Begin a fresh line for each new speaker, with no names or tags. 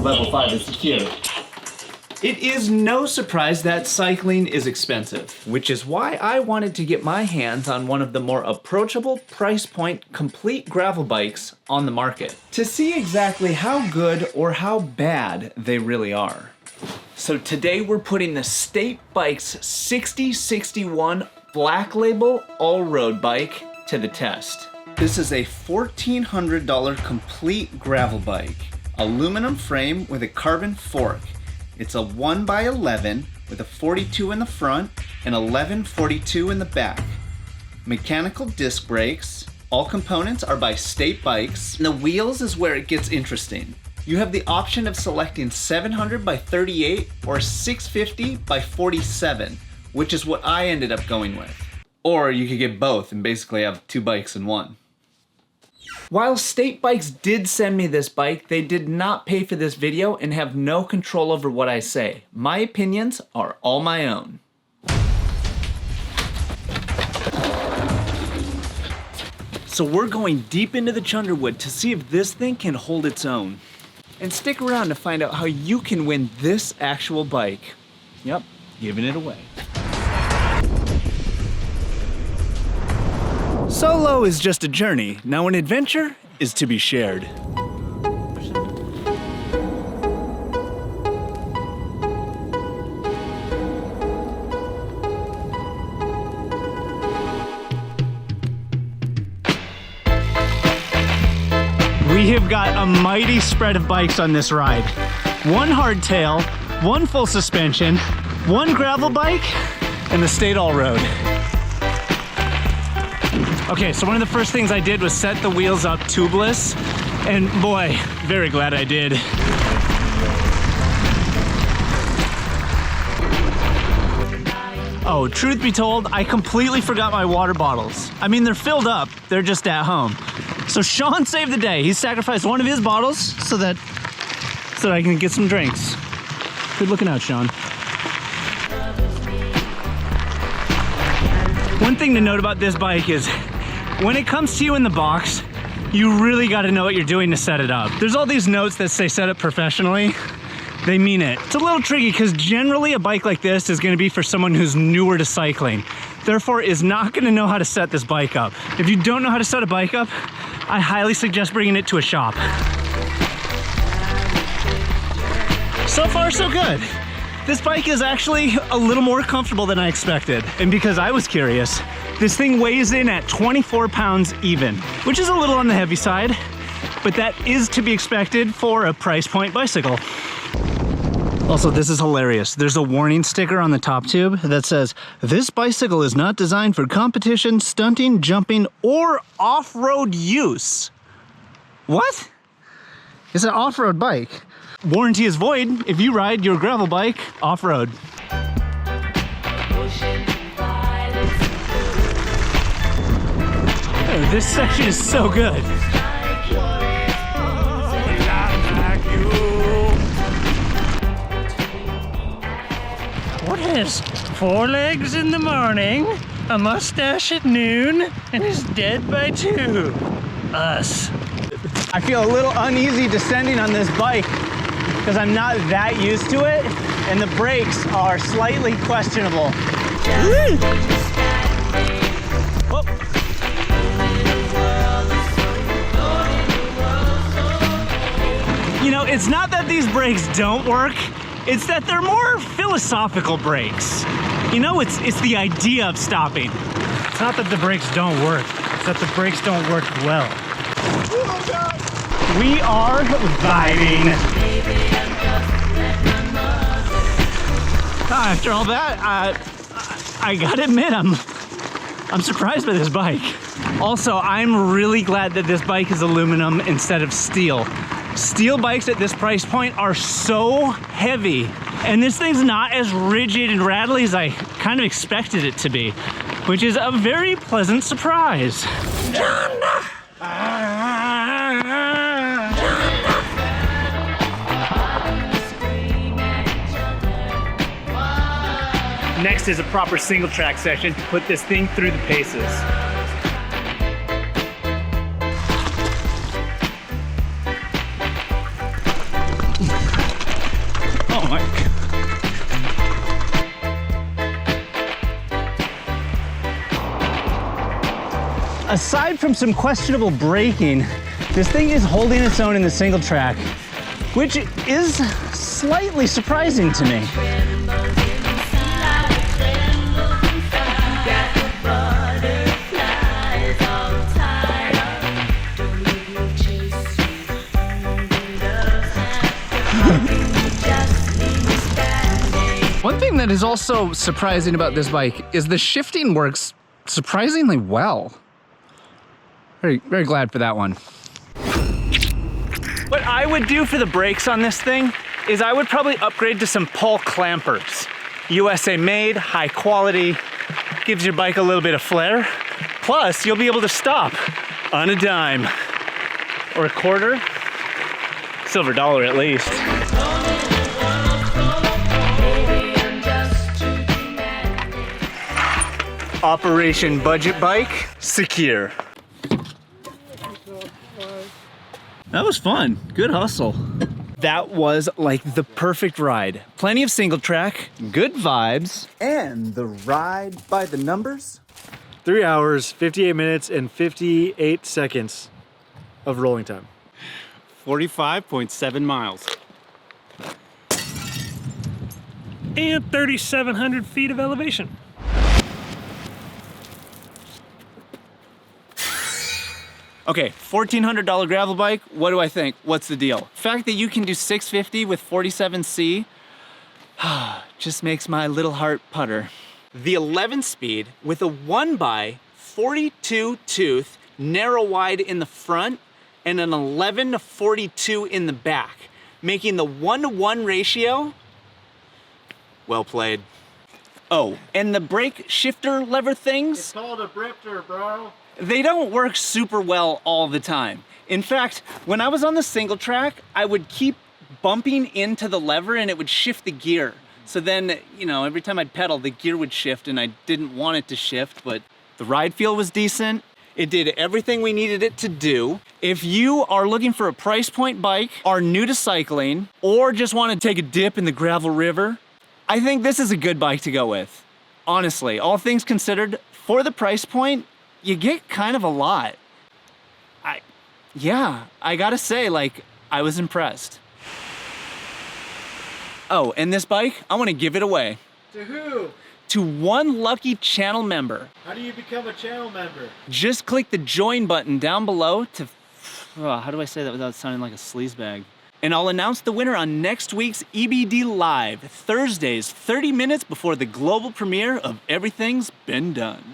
level 5 is secure. It is no surprise that cycling is expensive, which is why I wanted to get my hands on one of the more approachable price point complete gravel bikes on the market to see exactly how good or how bad they really are. So today we're putting the State Bikes 6061 Black Label all-road bike to the test. This is a $1,400 complete gravel bike, aluminum frame with a carbon fork. It's a 1x11 with a 42 in the front and 11/42 in the back. Mechanical disc brakes. All components are by State Bikes. And the wheels is where it gets interesting. You have the option of selecting 700 by 38 or 650 by 47, which is what I ended up going with. Or you could get both and basically have two bikes in one. While State Bikes did send me this bike, they did not pay for this video and have no control over what I say. My opinions are all my own. So we're going deep into the Chunderwood to see if this thing can hold its own. And stick around to find out how you can win this actual bike. Yep, giving it away. Solo is just a journey. Now an adventure is to be shared. We have got a mighty spread of bikes on this ride. One hardtail, one full suspension, one gravel bike, and the State All-Road. Okay, so one of the first things I did was set the wheels up tubeless, and boy, very glad I did. Oh, truth be told, I completely forgot my water bottles. I mean, they're filled up, they're just at home. So Sean saved the day. He sacrificed one of his bottles so that I can get some drinks. Good looking out, Sean. One thing to note about this bike is when it comes to you in the box, you really got to know what you're doing to set it up. There's all these notes that say set it professionally. They mean it. It's a little tricky because generally a bike like this is going to be for someone who's newer to cycling. Therefore is not going to know how to set this bike up. If you don't know how to set a bike up, I highly suggest bringing it to a shop. So far, so good. This bike is actually a little more comfortable than I expected. And because I was curious, this thing weighs in at 24 pounds even, which is a little on the heavy side, but that is to be expected for a price point bicycle. Also, this is hilarious. There's a warning sticker on the top tube that says, "This bicycle is not designed for competition, stunting, jumping, or off-road use." What? It's an off-road bike. Warranty is void if you ride your gravel bike off-road. Oh, this section is so good.
What has 4 legs in the morning, a mustache at noon, and is dead by 2? Us.
I feel a little uneasy descending on this bike because I'm not that used to it, and the brakes are slightly questionable. You know, it's not that these brakes don't work, it's that they're more philosophical brakes. You know, it's the idea of stopping.
It's not that the brakes don't work, it's that the brakes don't work well.
We are vibing. After all that, I gotta admit, I'm surprised by this bike. Also, I'm really glad that this bike is aluminum instead of steel. Steel bikes at this price point are so heavy, and this thing's not as rigid and rattly as I kind of expected it to be, which is a very pleasant surprise. Next is a proper single track session to put this thing through the paces. Aside from some questionable braking, this thing is holding its own in the single track, which is slightly surprising to me.
One thing that is also surprising about this bike is the shifting works surprisingly well. Very, very glad for that one.
What I would do for the brakes on this thing is I would probably upgrade to some Paul clampers. USA made, high quality, gives your bike a little bit of flair. Plus, you'll be able to stop on a dime or a quarter, silver dollar at least. Operation Budget Bike, secure. That was fun. Good hustle. That was like the perfect ride. Plenty of single track, good vibes.
And the ride by the numbers?
3 hours, 58 minutes, and 58 seconds of rolling time.
45.7 miles.
And 3,700 feet of elevation.
Okay, $1,400 gravel bike, what do I think? What's the deal? Fact that you can do 650 with 47C just makes my little heart putter. The 11 speed with a 1x 42 tooth, narrow wide in the front, and an 11 to 42 in the back, making the 1-to-1 ratio, well played. Oh, and the brake shifter lever things?
It's called a brifter, bro.
They don't work super well all the time. In fact, when I was on the single track, I would keep bumping into the lever and it would shift the gear. So then, you know, every time I'd pedal, the gear would shift and I didn't want it to shift, but the ride feel was decent. It did everything we needed it to do. If you are looking for a price point bike, are new to cycling, or just want to take a dip in the gravel river, I think this is a good bike to go with. Honestly, all things considered, for the price point, you get kind of a lot. I gotta say, like, I was impressed. Oh, and this bike, I wanna give it away.
To who?
To one lucky channel member.
How do you become a channel member?
Just click the join button down below to, how do I say that without sounding like a sleazebag? And I'll announce the winner on next week's EBD Live, Thursdays, 30 minutes before the global premiere of Everything's Been Done.